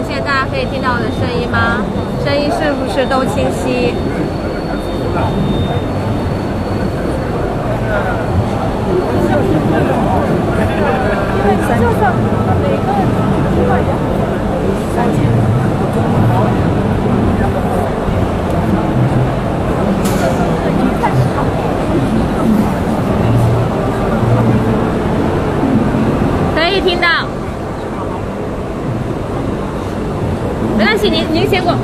现大家可以听到我的声音吗？声音是不是都清晰？可以听到，没关系，您先过。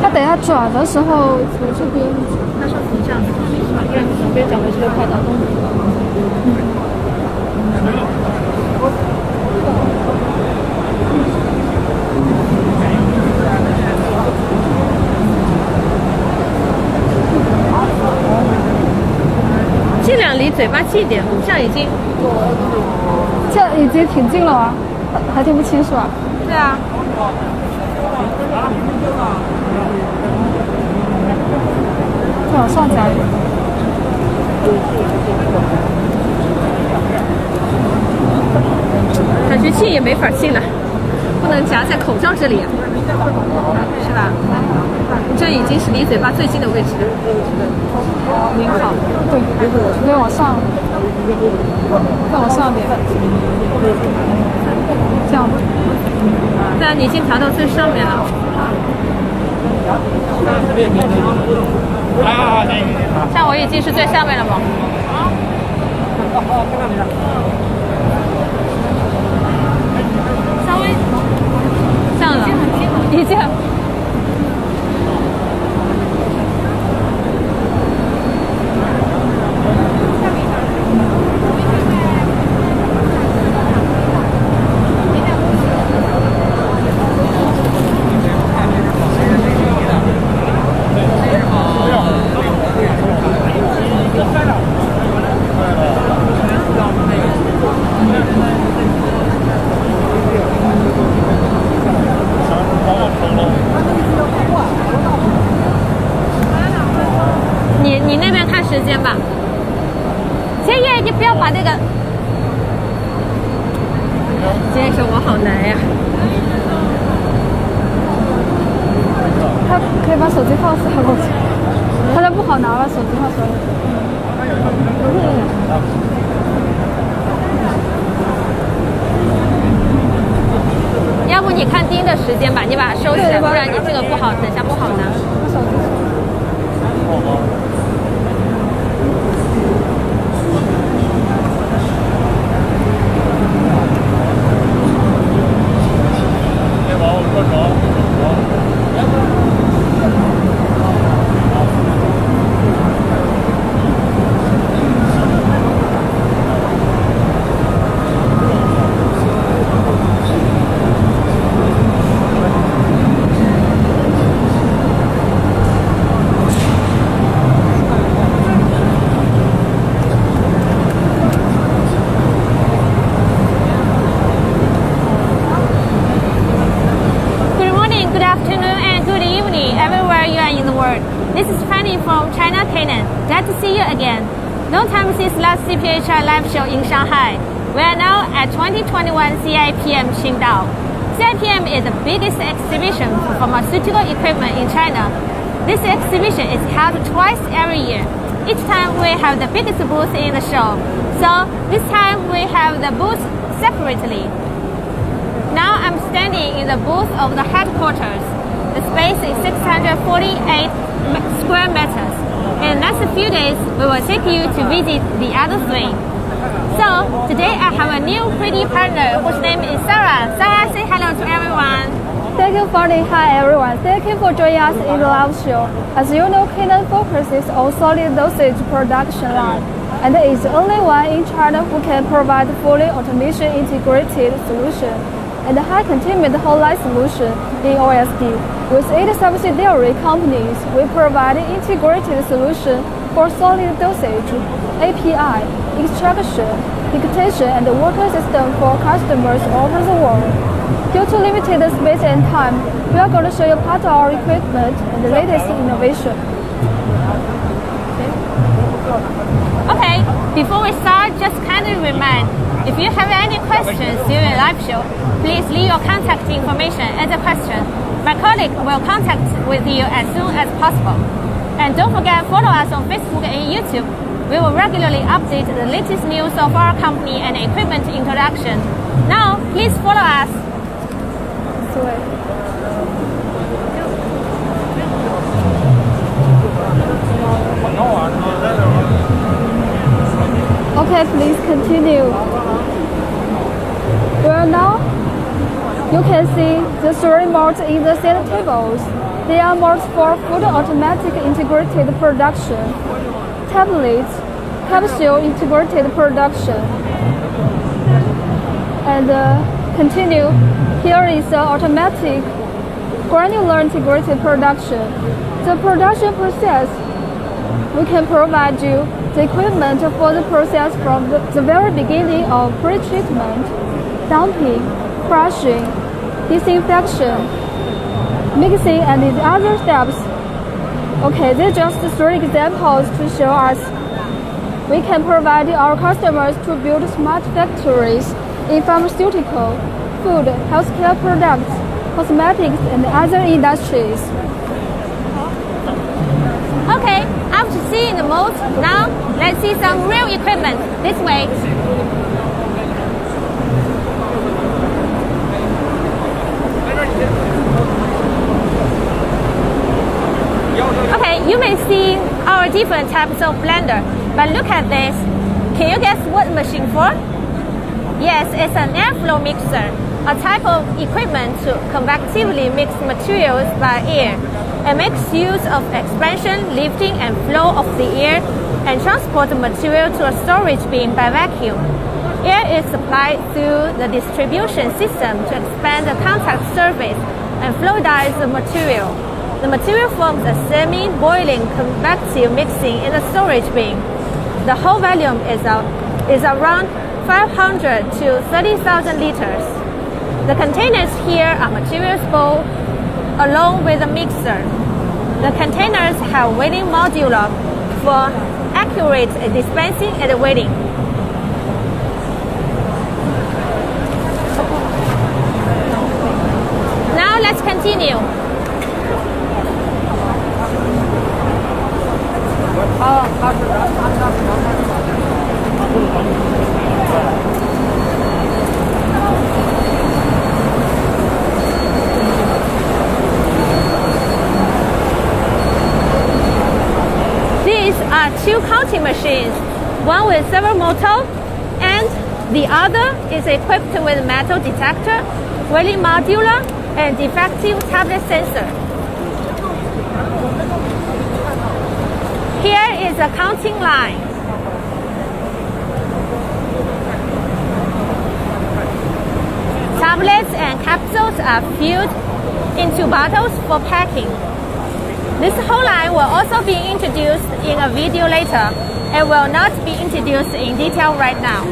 他等下转的时候从这边，他说从这样子，因为从边转回去就快到东湖了。尽量离嘴巴近一点，这样已经，这样已经挺近了啊，还听不清是吧？对啊。再往上加一点。感觉近也没法近了，不能夹在口罩这里啊，是吧？这已经是离嘴巴最近的位置了。您好，对，再往上，再往上点，这样。对啊，你已经调到最上面了。像我已经是最下面了吗？稍微这样了，已经。你那边看时间吧。千叶，你不要把那个。今天生活好难呀。他可以把手机放下过去，他就不好拿了，手机放手里。要不你看盯的时间吧，你把它收起来，不然你这个不好，等下不好拿。This is Fanny from China Canaan. Glad to see you again. Long time since last CPHI live show in Shanghai. We are now at 2021 CIPM Qingdao. CIPM is the biggest exhibition for pharmaceutical equipment in China. This exhibition is held twice every year. Each time we have the biggest booth in the show. So this time we have the booth separately. Now I'm standing in the booth of the headquarters. The space is 648 square meters. In the next few days, we will take you to visit the other three. So, today I have a new pretty partner whose name is Sarah. Sarah, say hello to everyone. Thank you, Fanny. Hi, everyone. Thank you for joining us in the live show. As you know, Canaan focuses on solid dosage production line, and is the only one in China who can provide fully automation integrated solution and high containment whole line solution in OSD. With 8 subsidiary companies, we provide integrated solution for solid dosage, API, extraction, dictation, and water system for customers all over the world. Due to limited space and time, we are going to show you part of our equipment and the latest innovation. Okay, before we start, just kindly remind, if you have any questions during the live show, please leave your contact information as a question. My colleague will contact with you as soon as possible. And don't forget, follow us on Facebook and YouTube. We will regularly update the latest news of our company and equipment introduction. Now, please follow us. Okay, please continue. Well, now you can see the three modes in the center tables. They are modes for food automatic integrated production, tablets, capsule integrated production, and continue. Here is the automatic granular integrated production. The production process, we can provide you the equipment for the process from the very beginning of pre-treatment, dumping, crushing, disinfection, mixing, and the other steps. Okay, these are just 3 examples to show us we can provide our customers to build smart factories in pharmaceutical, food, healthcare products, cosmetics, and other industries. Okay, after seeing the modes, now let's see some real equipment. This way. Okay, you may see our different types of blender, but look at this. Can you guess what machine for? Yes, it's an airflow mixer, a type of equipment to convectively mix materials by air. It makes use of expansion, lifting, and flow of the air and transport the material to a storage bin by vacuum. Air is supplied through the distribution system to expand the contact surface and fluidize the material. The material forms a semi-boiling convective mixing in the storage bin. The whole volume is around 500 to 30,000 liters. The containers here are materials bowl along with the mixer. The containers have weighing module for accurate dispensing and weighing. Now let's continue. These are 2 counting machines, one with servo motor and the other is equipped with metal detector, weighing module, and defective tablet sensor. Here is a counting line. Tablets and capsules are filled into bottles for packing. This whole line will also be introduced in a video later and will not be introduced in detail right now.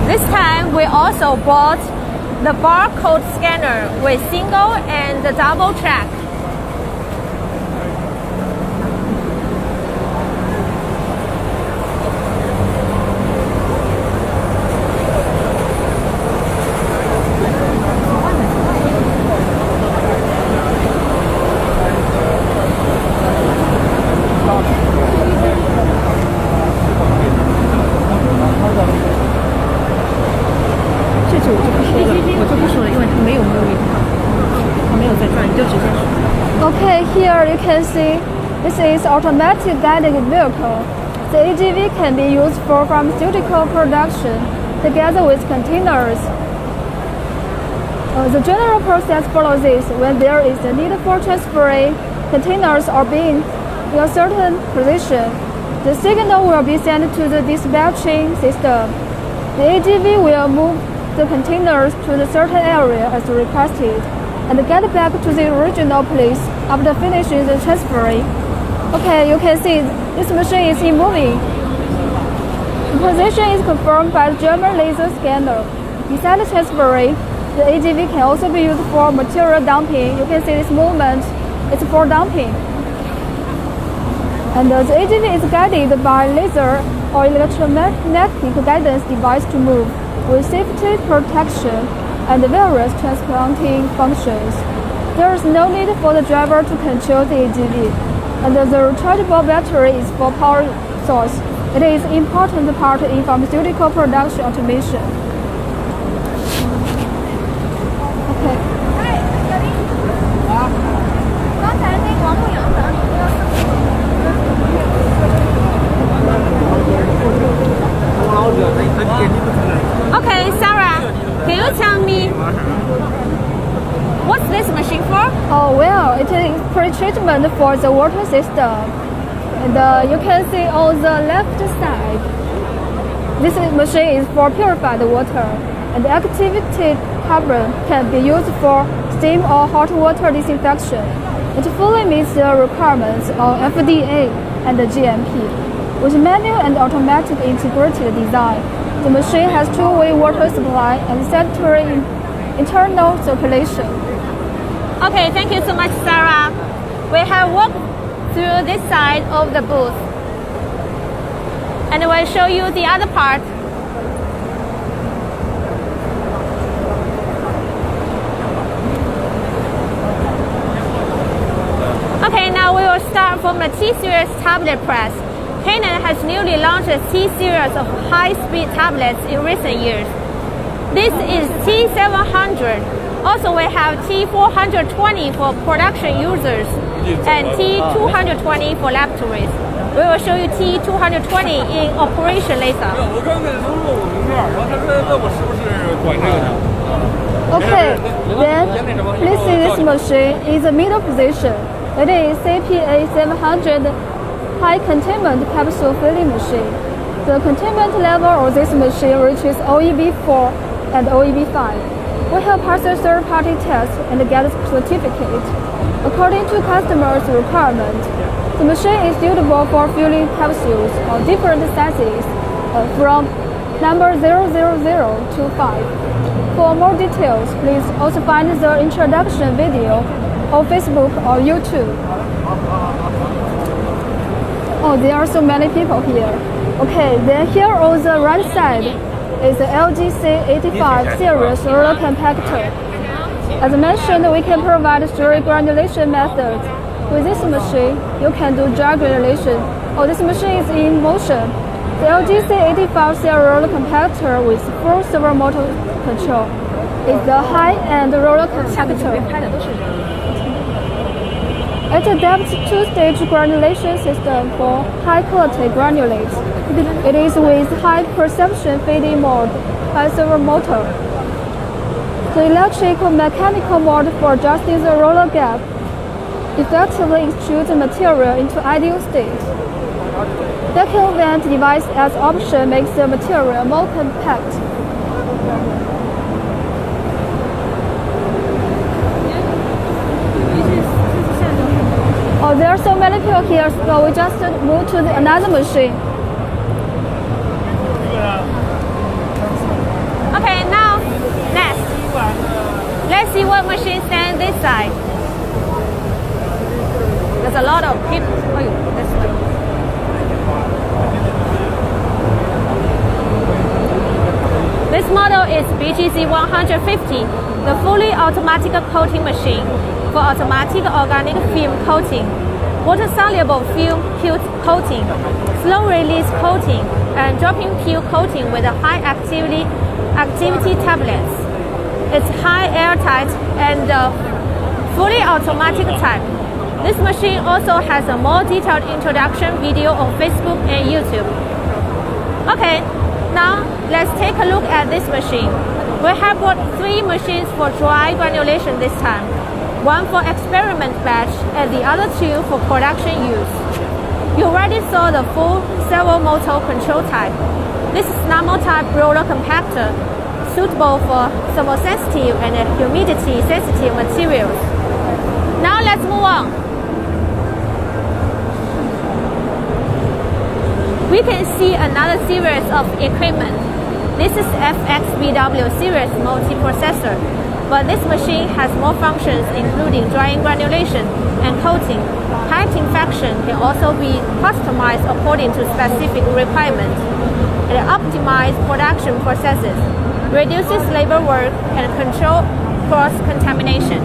This time we also bought the barcode scanner with single and double track. is automatic guided vehicle. The AGV can be used for pharmaceutical production together with containers. The general process follows this. When there is a need for transferring containers or being in a certain position, the signal will be sent to the dispatching system. The AGV will move the containers to the certain area as requested and get back to the original place after finishing the transferring. Okay, you can see this machine is moving. The position is confirmed by the German laser scanner. Besides transferring, the AGV can also be used for material dumping. You can see this movement, it's for dumping. And the AGV is guided by laser or electromagnetic guidance device to move with safety protection and various transplanting functions. There is no need for the driver to control the AGV, and the rechargeable battery is for power source. It is an important part in pharmaceutical production automation. Okay. Okay, Sarah, can you tell me what's this machine for? Oh well, it is pre-treatment for the water system. And you can see on the left side, this machine is for purified water. And the activated carbon can be used for steam or hot water disinfection. It fully meets the requirements of FDA and the GMP. With manual and automatic integrated design, the machine has two-way water supply and sanitary internal circulation. Okay, thank you so much, Sarah. We have walked through this side of the booth, and we'll show you the other part. Okay, now we will start from the T-Series tablet press. Canaan has newly launched a T-Series of high-speed tablets in recent years. This is T700. Also, we have T420 for production users and T220 for laboratories. We will show you T220 in operation later. Okay, then please see this machine in the middle position. It is CPA700 high containment capsule filling machine. The containment level of this machine reaches OEB4 and OEB5. We have passed a third-party test and get a certificate. According to customers' requirement, the machine is suitable for filling capsules of different sizes from number 000 to 5. For more details, please also find the introduction video on Facebook or YouTube. Oh, there are so many people here. Okay, then here on the right side is the LG C85 series roller compactor. As mentioned, we can provide 3 granulation methods. With this machine, you can do dry granulation. Oh, this machine is in motion. The LG C85 series roller compactor with full servo motor control is the high-end roller compactor. It adapts 2-stage granulation system for high-quality granulates. It is with high perception feeding mode by servo motor. The electrical mechanical mode for adjusting the roller gap effectively extrudes the material into ideal state. Vacuum vent device as option makes the material more compact. Oh, there are so many people here, so we just move to another machine. Okay, now, next. Let's see what machine stands this side. There's a lot of people. Oh, this way. This model is BGZ 150, the fully automatic coating machine for automatic organic film coating, water-soluble film coating, slow-release coating, and dropping peel coating with a high activity tablets. It's high airtight and fully automatic type. This machine also has a more detailed introduction video on Facebook and YouTube. Okay, now let's take a look at this machine. We have bought 3 machines for dry granulation this time, one for experiment batch and the other 2 for production use. You already saw the full servo motor control type. This is normal type roller compactor, suitable for thermosensitive and humidity sensitive materials. Now let's move on. We can see another series of equipment. This is FXBW series multiprocessor, but this machine has more functions including drying granulation and coating. Height infection can also be customized according to specific requirements. It optimizes production processes, reduces labor work, and control cross-contamination.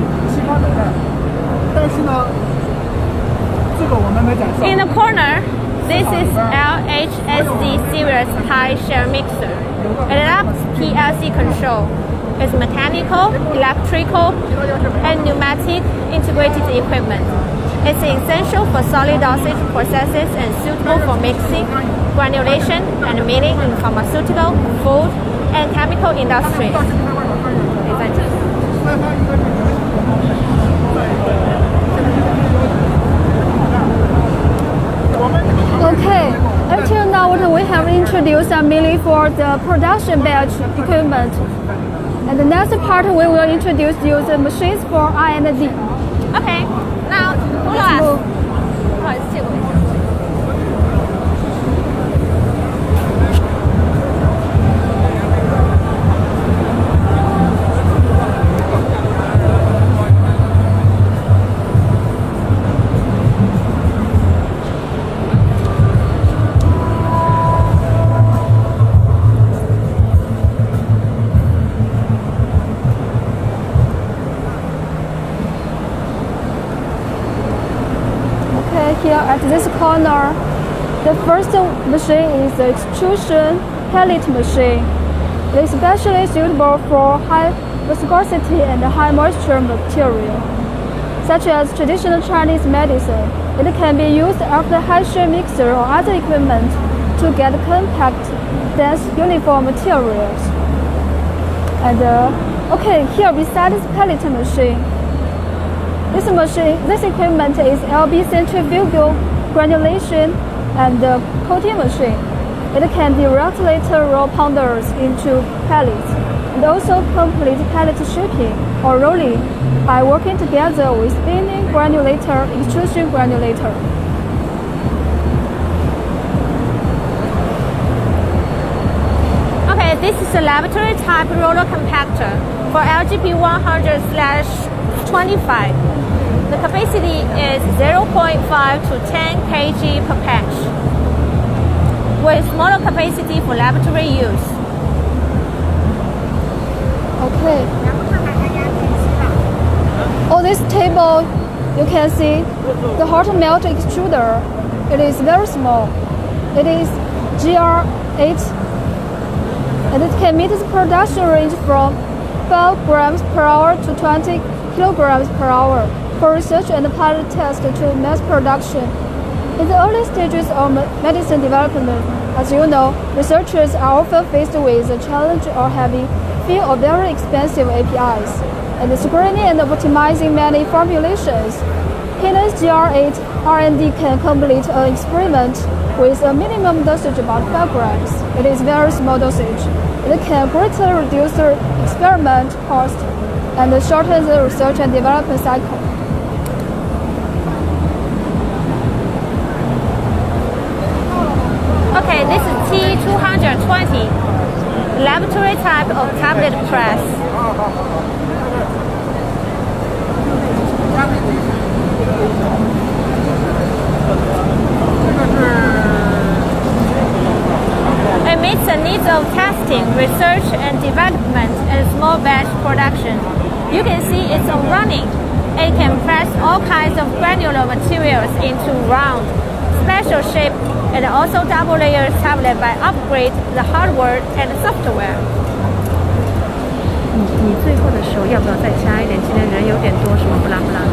In the corner, this is LHSD series high share mixer. It allows PLC control. It's mechanical, electrical, and pneumatic integrated equipment. It's essential for solid dosage processes and suitable for mixing, granulation, and milling in pharmaceutical, food, and chemical industries. Okay, until now what we have introduced are mainly for the production batch equipment. And the next part we will introduce you the machines for R&D. Okay, now follow us. 不好意思，借过一下。Here at this corner, the first machine is the extrusion pellet machine. It is especially suitable for high viscosity and high moisture material, such as traditional Chinese medicine. It can be used after high-shear mixer or other equipment to get compact, dense, uniform materials. And okay, here beside this pellet machine, this equipment is LB centrifugal granulation and coating machine. It can directly turn raw powders into pellets and also complete pellet shaping or rolling by working together with spinning granulator, extrusion granulator. Okay, this is a laboratory type roller compactor for LGP 100/25. The capacity is 0.5 to 10 kg per patch, with smaller capacity for laboratory use. Okay. On this table, you can see the hot melt extruder. It is very small. It is GR8, and it can meet the production range from 5 grams per hour to 20 kilograms per hour. For research and pilot test to mass production. In the early stages of medicine development, as you know, researchers are often faced with the challenge of having few or very expensive APIs, and screening and optimizing many formulations. Canaan's GR8 R&D can complete an experiment with a minimum dosage about 5 grams. It is very small dosage. It can greatly reduce the experiment cost and shorten the research and development cycle. Okay, this is T220, laboratory type of tablet press. It meets the needs of testing, research and development, and small batch production. You can see it's running. It can press all kinds of granular materials into round, special shape, and also double layer tablet by upgrade the hardware and software. 你最后的时候要不要再加一点？今天人有点多，什么不拉不拉的。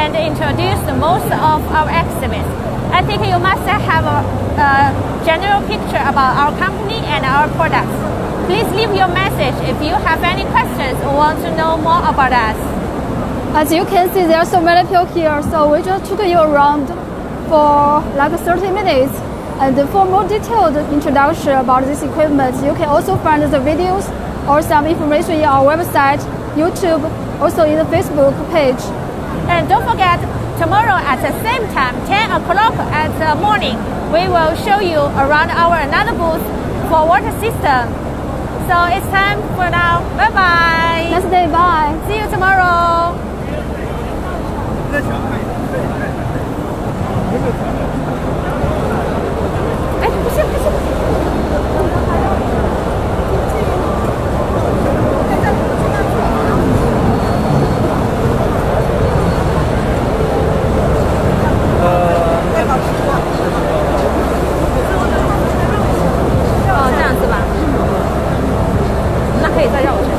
and introduce most of our exhibits. I think you must have a general picture about our company and our products. Please leave your message if you have any questions or want to know more about us. As you can see, there are so many people here, so we just took you around for like 30 minutes. And for more detailed introduction about this equipment, you can also find the videos or some information in our website, YouTube, also in the Facebook page. And don't forget, tomorrow at the same time, 10 o'clock at the morning, we will show you around our another booth for water system. So it's time for now. Bye-bye. Next day, bye. See you tomorrow.这样子吧，那可以再让我选。